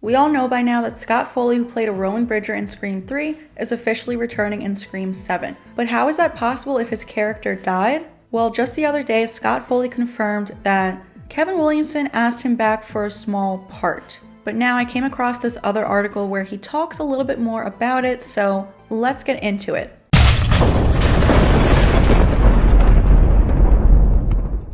We all know by now that Scott Foley, who played a Rowan Bridger in Scream 3, is officially returning in Scream 7. But how is that possible if his character died? Well, just the other day, Scott Foley confirmed that Kevin Williamson asked him back for a small part. But now I came across this other article where he talks a little bit more about it, so let's get into it.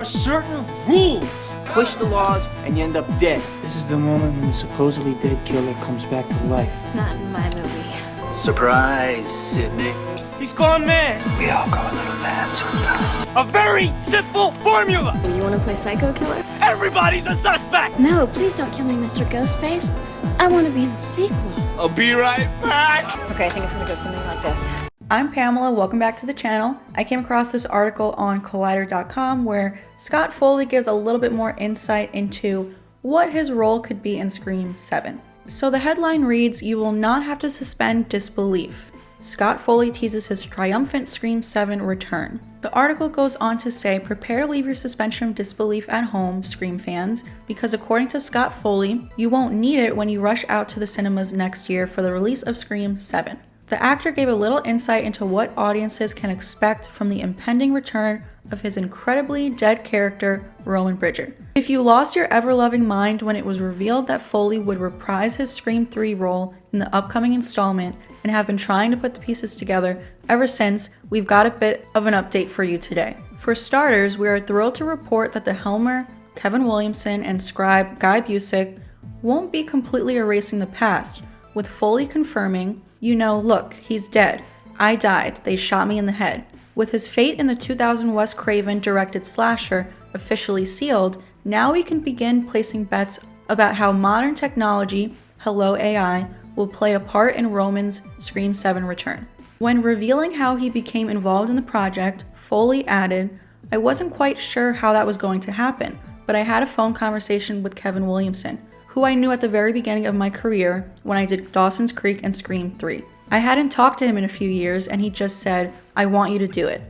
Certain rules. Push the laws and you end up dead. This is the moment when the supposedly dead killer comes back to life. Not in my movie. Surprise, Sydney. He's gone mad. We all go a little mad sometimes. A very simple formula. You want to play psycho killer? Everybody's a suspect. No, please don't kill me, Mr. Ghostface. I want to be in the sequel. I'll be right back. Okay, I think it's gonna go something like this. I'm Pamela, welcome back to the channel. I came across this article on Collider.com where Scott Foley gives a little bit more insight into what his role could be in Scream 7. So the headline reads, "You will not have to suspend disbelief. Scott Foley teases his triumphant Scream 7 return." The article goes on to say, prepare to leave your suspension of disbelief at home, Scream fans, because according to Scott Foley, you won't need it when you rush out to the cinemas next year for the release of Scream 7. The actor gave a little insight into what audiences can expect from the impending return of his incredibly dead character, Rowan Bridger. If you lost your ever-loving mind when it was revealed that Foley would reprise his Scream 3 role in the upcoming installment and have been trying to put the pieces together ever since, we've got a bit of an update for you today. For starters, we are thrilled to report that the Helmer, Kevin Williamson, and scribe Guy Busick won't be completely erasing the past, with Foley confirming, "You know, look, he's dead. I died. They shot me in the head." With his fate in the 2000 Wes Craven directed slasher officially sealed, now we can begin placing bets about how modern technology, hello AI, will play a part in Roman's Scream 7 return. When revealing how he became involved in the project, Foley added, "I wasn't quite sure how that was going to happen, but I had a phone conversation with Kevin Williamson, who I knew at the very beginning of my career when I did Dawson's Creek and Scream 3. I hadn't talked to him in a few years and he just said, 'I want you to do it.'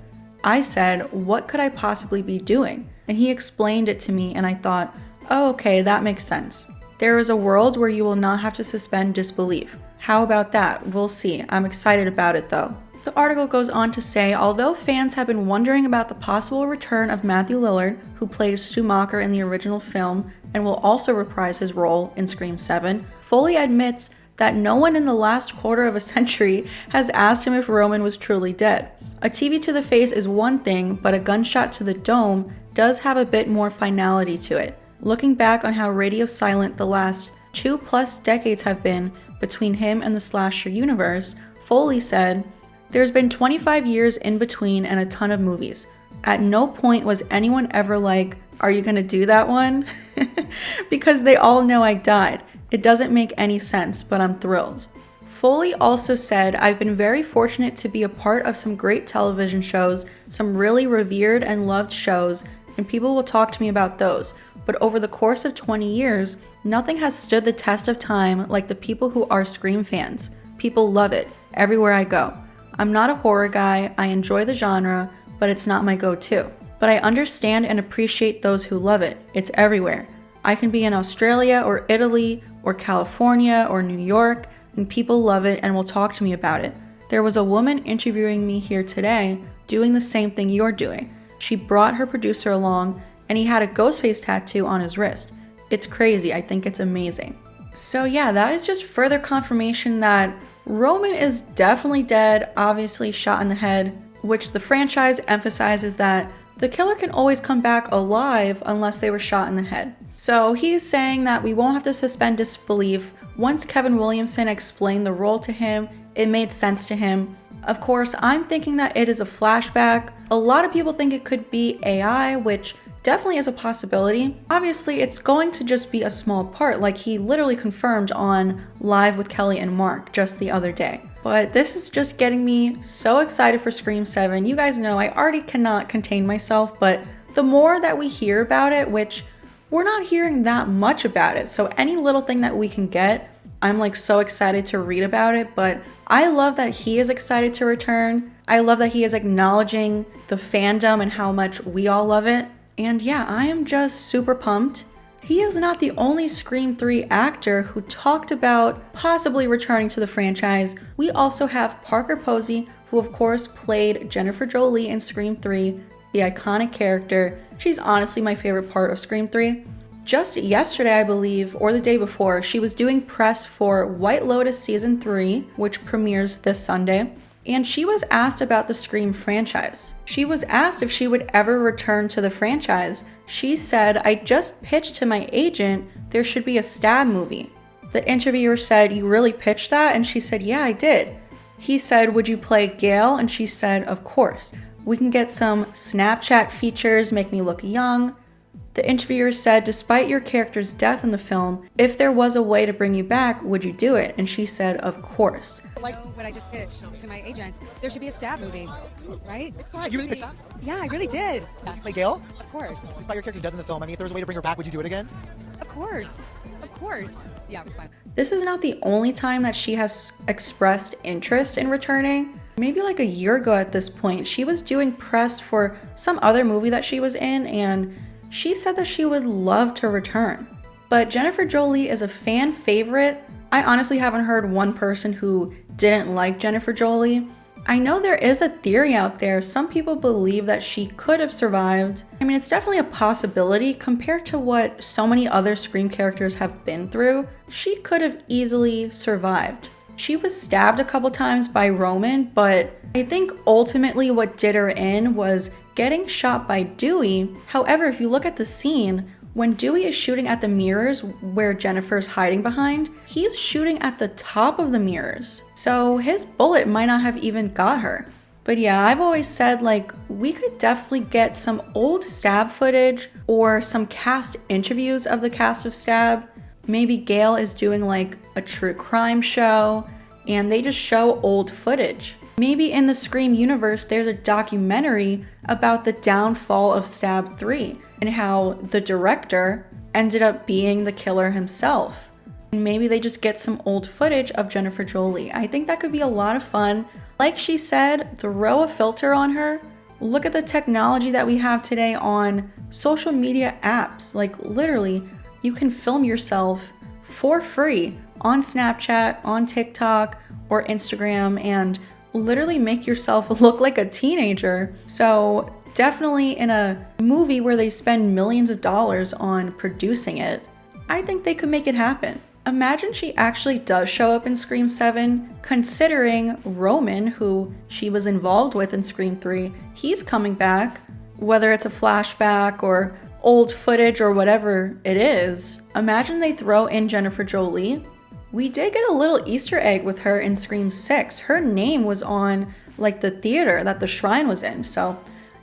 I said, 'What could I possibly be doing?' And he explained it to me and I thought, oh, okay, that makes sense. There is a world where you will not have to suspend disbelief. How about that? We'll see. I'm excited about it though." The article goes on to say, although fans have been wondering about the possible return of Matthew Lillard, who played Stu Macher in the original film and will also reprise his role in Scream 7, Foley admits that no one in the last quarter of a century has asked him if Roman was truly dead. A TV to the face is one thing, but a gunshot to the dome does have a bit more finality to it. Looking back on how radio silent the last 2+ decades have been between him and the slasher universe, Foley said, "There's been 25 years in between and a ton of movies. At no point was anyone ever like, 'Are you gonna do that one?' Because they all know I died. It doesn't make any sense, but I'm thrilled." Foley also said, "I've been very fortunate to be a part of some great television shows, some really revered and loved shows, and people will talk to me about those. But over the course of 20 years, nothing has stood the test of time like the people who are Scream fans. People love it, everywhere I go. I'm not a horror guy, I enjoy the genre, but it's not my go-to. But I understand and appreciate those who love it. It's everywhere. I can be in Australia or Italy or California or New York, and people love it and will talk to me about it. There was a woman interviewing me here today doing the same thing you're doing. She brought her producer along, and he had a Ghostface tattoo on his wrist. It's crazy. I think it's amazing." So yeah, that is just further confirmation that Roman is definitely dead, obviously shot in the head, which the franchise emphasizes that the killer can always come back alive unless they were shot in the head. So he's saying that we won't have to suspend disbelief. Once Kevin Williamson explained the role to him, it made sense to him. Of course, I'm thinking that it is a flashback. A lot of people think it could be AI, which definitely is a possibility. Obviously, it's going to just be a small part, like he literally confirmed on Live with Kelly and Mark just the other day. But this is just getting me so excited for Scream 7. You guys know I already cannot contain myself, but the more that we hear about it, which we're not hearing that much about it, so any little thing that we can get, I'm like so excited to read about it. But I love that he is excited to return. I love that he is acknowledging the fandom and how much we all love it. And yeah, I am just super pumped. He is not the only Scream 3 actor who talked about possibly returning to the franchise. We also have Parker Posey, who of course played Jennifer Jolie in Scream 3, the iconic character. She's honestly my favorite part of Scream 3. Just yesterday, I believe, or the day before, she was doing press for White Lotus Season 3, which premieres this Sunday, and she was asked about the Scream franchise. She was asked if she would ever return to the franchise. She said, "I just pitched to my agent there should be a Stab movie." The interviewer said, "You really pitched that?" And she said, "Yeah, I did." He said, "Would you play GALE?" And she said, "Of course. We can get some Snapchat features, make me look young." The interviewer said, "Despite your character's death in the film, if there was a way to bring you back, would you do it?" And she said, "Of course." Like what I just pitched to my agents, there should be a Stab movie, right? It's fine. You really pitched that? Yeah, I really did. Would you play GALE? Of course. Despite your character's death in the film, I mean, if there was a way to bring her back, would you do it again? Of course. Of course. Yeah, it was fine. This is not the only time that she has expressed interest in returning. Maybe like a year ago at this point, she was doing press for some other movie that she was in, and she said that she would love to return. But Jennifer Jolie is a fan favorite. I honestly haven't heard one person who didn't like Jennifer Jolie. I know there is a theory out there. Some people believe that she could have survived. I mean, it's definitely a possibility compared to what so many other Scream characters have been through. She could have easily survived. She was stabbed a couple times by Roman, but I think ultimately what did her in was getting shot by Dewey. However, if you look at the scene, when Dewey is shooting at the mirrors where Jennifer's hiding behind, he's shooting at the top of the mirrors. So his bullet might not have even got her. But yeah, I've always said like we could definitely get some old Stab footage or some cast interviews of the cast of Stab. Maybe GALE is doing like a true crime show and they just show old footage. Maybe in the Scream universe, there's a documentary about the downfall of Stab 3 and how the director ended up being the killer himself. And maybe they just get some old footage of Jennifer Jolie. I think that could be a lot of fun. Like she said, throw a filter on her. Look at the technology that we have today on social media apps. Like literally, you can film yourself for free on Snapchat, on TikTok, or Instagram, and literally make yourself look like a teenager. So definitely in a movie where they spend millions of dollars on producing it, I think they could make it happen. Imagine she actually does show up in Scream 7, considering Roman, who she was involved with in Scream 3, he's coming back, whether it's a flashback or old footage or whatever it is. Imagine they throw in Jennifer Jolie. We did get a little Easter egg with her in Scream 6. Her name was on like the theater that the shrine was in. So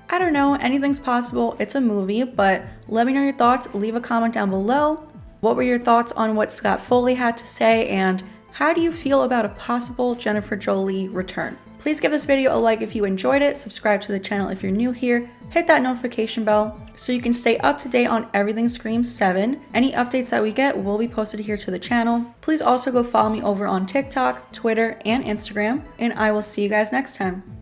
I don't know, anything's possible. It's a movie, but let me know your thoughts. Leave a comment down below. What were your thoughts on what Scott Foley had to say, and how do you feel about a possible Jennifer Jolie return? Please give this video a like if you enjoyed it, subscribe to the channel if you're new here, hit that notification bell so you can stay up to date on everything Scream 7. Any updates that we get will be posted here to the channel. Please also go follow me over on TikTok, Twitter, and Instagram, and I will see you guys next time.